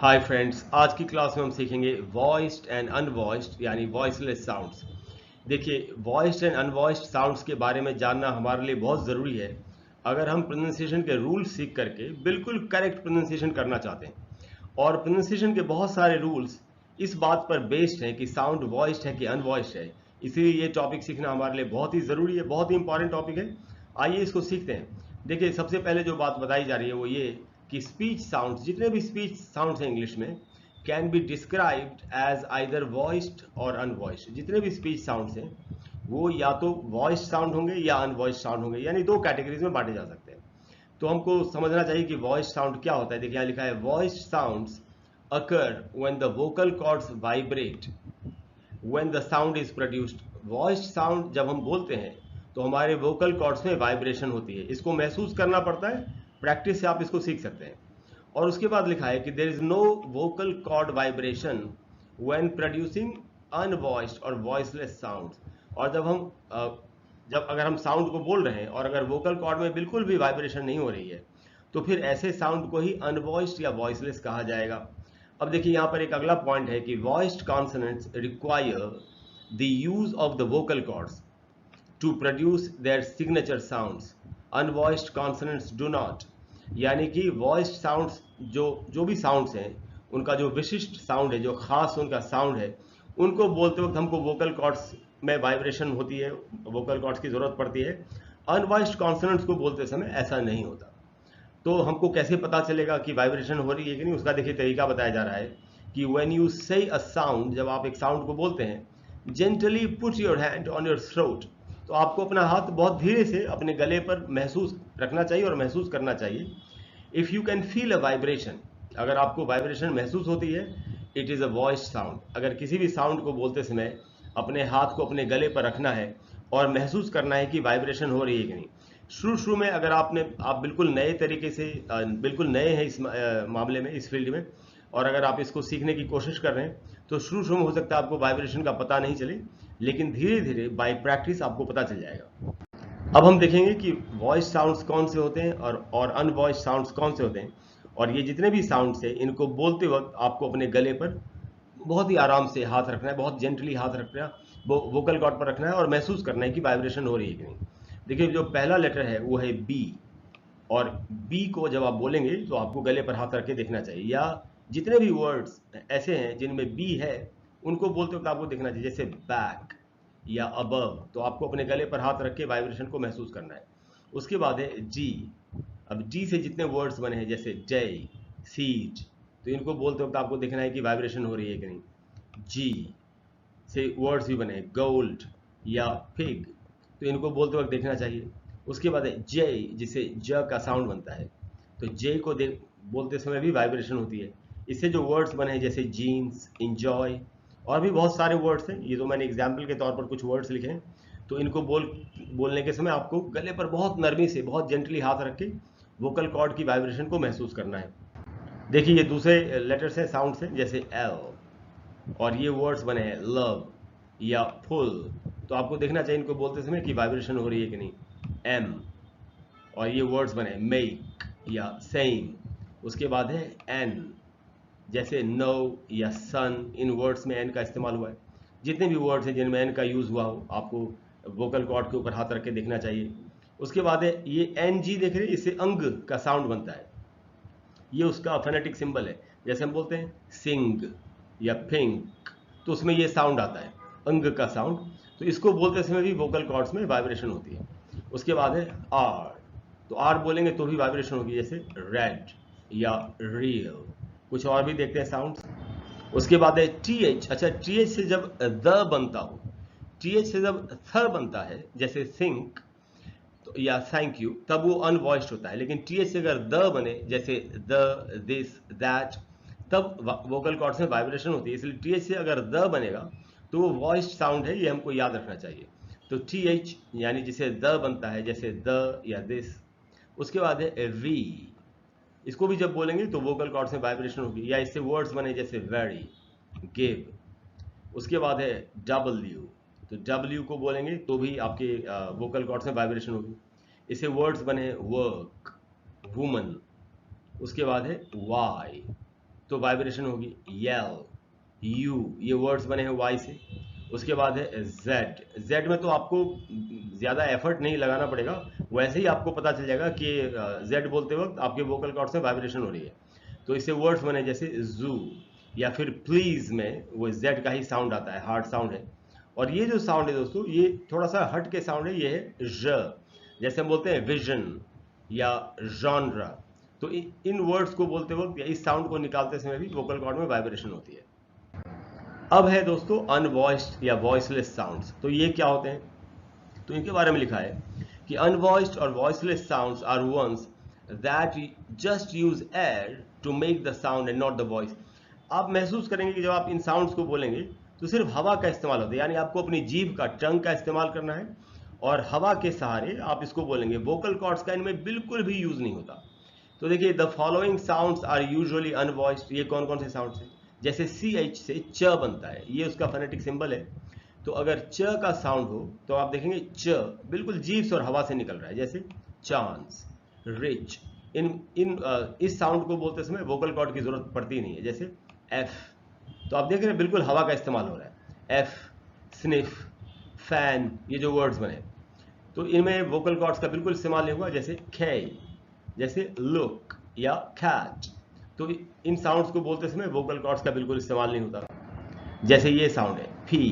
Hi friends, आज की class में हम सीखेंगे वॉइस्ड एंड अनवॉइस्ड यानी वॉइसलेस साउंड्स। देखिए, वॉइस्ड एंड अनवॉइस्ड साउंड्स के बारे में जानना हमारे लिए बहुत ज़रूरी है अगर हम प्रोनाउंसिएशन के रूल्स सीख करके बिल्कुल करेक्ट प्रोनाउंसिएशन करना चाहते हैं। और प्रोनाउंसिएशन के बहुत सारे रूल्स इस बात पर बेस्ड हैं कि साउंड वॉइस्ड है कि अनवॉइस्ड है। इसीलिए ये टॉपिक सीखना हमारे लिए बहुत ही ज़रूरी है, बहुत ही इंपॉर्टेंट टॉपिक है। आइए इसको सीखते हैं। देखिए, सबसे पहले जो बात बताई जा रही है वो ये कि स्पीच साउंड्स, जितने भी स्पीच साउंड्स हैं इंग्लिश में, can be described as either voiced और अनवॉइस्ड। जितने भी स्पीच साउंड्स हैं वो या तो वॉइस्ड साउंड होंगे या अनवॉइस्ड साउंड होंगे, यानी दो कैटेगरीज में बांटे जा सकते हैं। तो हमको समझना चाहिए कि वॉइस साउंड क्या होता है। देखिए, यहाँ लिखा है voice sounds occur when the vocal cords vibrate when the sound is produced। Voice sound जब हम बोलते हैं तो हमारे वोकल कॉर्ड्स में वाइब्रेशन होती है, इसको महसूस करना पड़ता है। प्रैक्टिस से आप इसको सीख सकते हैं। और उसके बाद लिखा है कि there is no vocal cord vibration when producing unvoiced और वॉइसलेस साउंड्स। और जब अगर हम साउंड को बोल रहे हैं और अगर वोकल कॉर्ड में बिल्कुल भी वाइब्रेशन नहीं हो रही है तो फिर ऐसे साउंड को ही अनवॉइस्ड या वॉइसलेस कहा जाएगा। अब देखिए, यहाँ पर एक अगला पॉइंट है कि voiced consonants require the use of the vocal cords to produce their signature sounds, unvoiced consonants do not. यानी कि वॉइस्ड साउंड्स जो जो भी साउंड्स हैं उनका जो विशिष्ट साउंड है, जो खास उनका साउंड है, उनको बोलते वक्त हमको वोकल कॉर्ड्स में वाइब्रेशन होती है, वोकल कॉर्ड्स की जरूरत पड़ती है। अनवॉइस्ड कॉन्सोनेंट्स को बोलते समय ऐसा नहीं होता। तो हमको कैसे पता चलेगा कि वाइब्रेशन हो रही है कि नहीं, उसका देखिए तरीका बताया जा रहा है कि व्हेन यू से अ साउंड, जब आप एक साउंड को बोलते हैं, gently put your hand on your throat. तो आपको अपना हाथ बहुत धीरे से अपने गले पर महसूस रखना चाहिए और महसूस करना चाहिए। If you can feel a vibration, अगर आपको वाइब्रेशन महसूस होती है, it is a voice sound. अगर किसी भी साउंड को बोलते समय अपने हाथ को अपने गले पर रखना है और महसूस करना है कि वाइब्रेशन हो रही है कि नहीं। शुरू शुरू में अगर आप बिल्कुल नए तरीके से बिल्कुल नए हैं इस मामले में, इस फील्ड में, और अगर आप इसको सीखने की कोशिश कर रहे हैं तो शुरू शुरू में हो सकता है आपको वाइब्रेशन का पता नहीं चले, लेकिन धीरे धीरे बाय प्रैक्टिस आपको पता चल जाएगा। अब हम देखेंगे कि वॉइस साउंड्स कौन से होते हैं और अनवॉइस साउंड्स कौन से होते हैं। और ये जितने भी साउंड्स हैं इनको बोलते वक्त आपको अपने गले पर बहुत ही आराम से हाथ रखना है, बहुत जेंटली हाथ रखना है, वो वोकल कॉर्ड पर रखना है और महसूस करना है कि वाइब्रेशन हो रही है कि नहीं। देखिए, जो पहला लेटर है वो है बी, और बी को जब आप बोलेंगे तो आपको गले पर हाथ रख के देखना चाहिए। या जितने भी वर्ड्स ऐसे हैं जिनमें बी है उनको बोलते वक्त आपको देखना चाहिए, जैसे बैक या अबव, तो आपको अपने गले पर हाथ रख के वाइब्रेशन को महसूस करना है। उसके बाद है जी। अब जी से जितने वर्ड्स बने हैं, जैसे डे, सीट, तो इनको बोलते वक्त आपको देखना है कि वाइब्रेशन हो रही है कि नहीं। जी से वर्ड्स भी बने, गोल्ड या पिग, तो इनको बोलते वक्त देखना चाहिए। उसके बाद है जे, जिसे ज का साउंड बनता है, तो जे को बोलते समय भी वाइब्रेशन होती है। इससे जो वर्ड्स बने हैं, जैसे जीन्स, इंजॉय, और भी बहुत सारे वर्ड्स हैं, ये तो मैंने एग्जाम्पल के तौर पर कुछ वर्ड्स लिखे हैं। तो इनको बोलने के समय आपको गले पर बहुत नरमी से, बहुत जेंटली हाथ रख के वोकल कॉर्ड की वाइब्रेशन को महसूस करना है। देखिए, ये दूसरे लेटर्स हैं, साउंड्स हैं, जैसे एल, और ये वर्ड्स बने हैं लव या फुल, तो आपको देखना चाहिए इनको बोलते समय कि वाइब्रेशन हो रही है कि नहीं। एम, और ये वर्ड्स बने मेक या सेम। उसके बाद है एन, जैसे नो या सन, इन वर्ड्स में एन का इस्तेमाल हुआ है। जितने भी वर्ड्स हैं जिनमें एन का यूज हुआ हो, आपको वोकल कॉर्ड के ऊपर हाथ रख के देखना चाहिए। उसके बाद है ये एन जी, देख रहे हैं, इससे अंग का साउंड बनता है, ये उसका फोनेटिक सिंबल है। जैसे हम बोलते हैं सिंग या पिंक, तो उसमें ये साउंड आता है, अंग का साउंड। तो इसको बोलते समय भी वोकल कॉर्ड्स में वाइब्रेशन होती है। उसके बाद है आर, तो आर बोलेंगे तो भी वाइब्रेशन होगी, जैसे रेड या रियल। कुछ और भी देखते हैं साउंड्स। उसके बाद है टी एच। अच्छा, टी एच से जब द बनता हो, टी एच से जब थ बनता है, जैसे थिंक तो या थैंक यू, तब वो अनवॉइस्ड होता है। लेकिन टीएच से अगर द बने, जैसे द, दिस, दैट, तब वोकल कॉर्ड्स में वाइब्रेशन होती है। इसलिए टीएच से अगर द बनेगा तो वो वॉइस्ड साउंड है, ये हमको याद रखना चाहिए। तो टीएच यानी जिसे द बनता है, जैसे द या दिस। उसके बाद है वी, इसको भी जब बोलेंगे तो वोकल कॉर्ड्स में वाइब्रेशन होगी, या इससे वर्ड्स बने, जैसे वेरी, गिव। उसके बाद है डब्ल्यू, तो डब्ल्यू को बोलेंगे तो भी आपके वोकल कॉर्ड्स में वाइब्रेशन होगी। इसे वर्ड्स बने वर्क, वुमन। उसके बाद है वाई, तो वाइब्रेशन होगी यल, यू, ये वर्ड्स बने हैं वाई से। उसके बाद है जेड। जेड में तो आपको ज़्यादा एफर्ट नहीं लगाना पड़ेगा, वैसे ही आपको पता चल जाएगा कि जेड बोलते वक्त आपके वोकल कॉर्ड्स में वाइब्रेशन हो रही है। तो इससे वर्ड्स बने जैसे जू, या फिर प्लीज में वो जेड का ही साउंड आता है, हार्ड साउंड है। और ये जो साउंड है दोस्तों, ये थोड़ा सा हट के साउंड है, ये है ज। जैसे हम बोलते हैं विजन या जॉनरा, तो इन वर्ड्स को बोलते वक्त या इस साउंड को निकालते समय भी वोकल कॉर्ड में वाइब्रेशन होती है। अब है दोस्तों अनवॉइस्ड या वॉइसलेस साउंड्स। तो ये क्या होते हैं? तो इनके बारे में लिखा है कि अनवॉइस्ड और voiceless sounds are ones that just use air to make the sound and not the voice. आप महसूस करेंगे कि जब आप इन साउंड्स को बोलेंगे तो सिर्फ हवा का इस्तेमाल होता है, यानी आपको अपनी जीभ का, टंग का इस्तेमाल करना है और हवा के सहारे आप इसको बोलेंगे। वोकल कॉर्ड्स का इनमें बिल्कुल भी यूज नहीं होता। तो देखिए, the following sounds are usually unvoiced. ये कौन कौन से साउंड्स हैं? जैसे CH से च बनता है, ये उसका फोनेटिक सिंबल है। तो अगर च का साउंड हो तो आप देखेंगे च बिल्कुल जीभ से और हवा से निकल रहा है, जैसे चांस, रिच। इस साउंड को बोलते समय वोकल कॉर्ड की जरूरत पड़ती नहीं है। जैसे एफ, तो आप देख रहे हैं बिल्कुल हवा का इस्तेमाल हो रहा है। एफ, स्निफ, फैन, ये जो वर्ड्स बने तो इनमें वोकल कॉर्ड्स का बिल्कुल इस्तेमाल नहीं हुआ। जैसे खे, जैसे लुक या कैट, तो इन साउंड्स को बोलते समय वोकल कॉर्ड्स का बिल्कुल इस्तेमाल नहीं होता। जैसे ये साउंड है फी,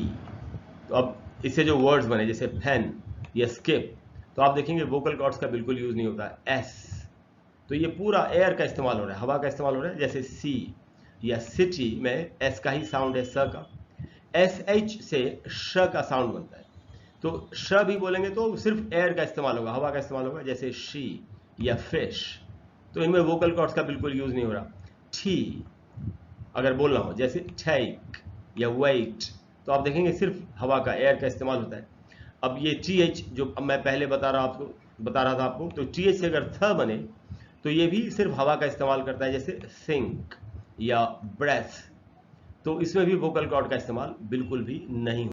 तो अब इससे जो वर्ड्स बने जैसे फैन या स्किप, तो आप देखेंगे वोकल कॉर्ड्स का बिल्कुल यूज नहीं होता। एस, तो ये पूरा एयर का इस्तेमाल हो रहा है, हवा का इस्तेमाल हो रहा है। जैसे सी या सिटी में एस का ही साउंड है, स का। SH से श का साउंड बनता है, तो श भी बोलेंगे तो सिर्फ एयर का इस्तेमाल होगा, हवा का इस्तेमाल होगा। जैसे शी या फिश, तो इनमें वोकल कॉर्ड्स का बिल्कुल यूज नहीं हो रहा। टी अगर बोलना हो, जैसे टेक या वेट, तो आप देखेंगे सिर्फ हवा का, एयर का इस्तेमाल होता है। अब ये TH जो अब मैं पहले बता रहा था आपको, तो TH से अगर थ बने तो ये भी सिर्फ हवा का इस्तेमाल करता है। जैसे थिंक या ब्रेथ, तो इसमें भी वोकल कॉर्ड का इस्तेमाल बिल्कुल भी नहीं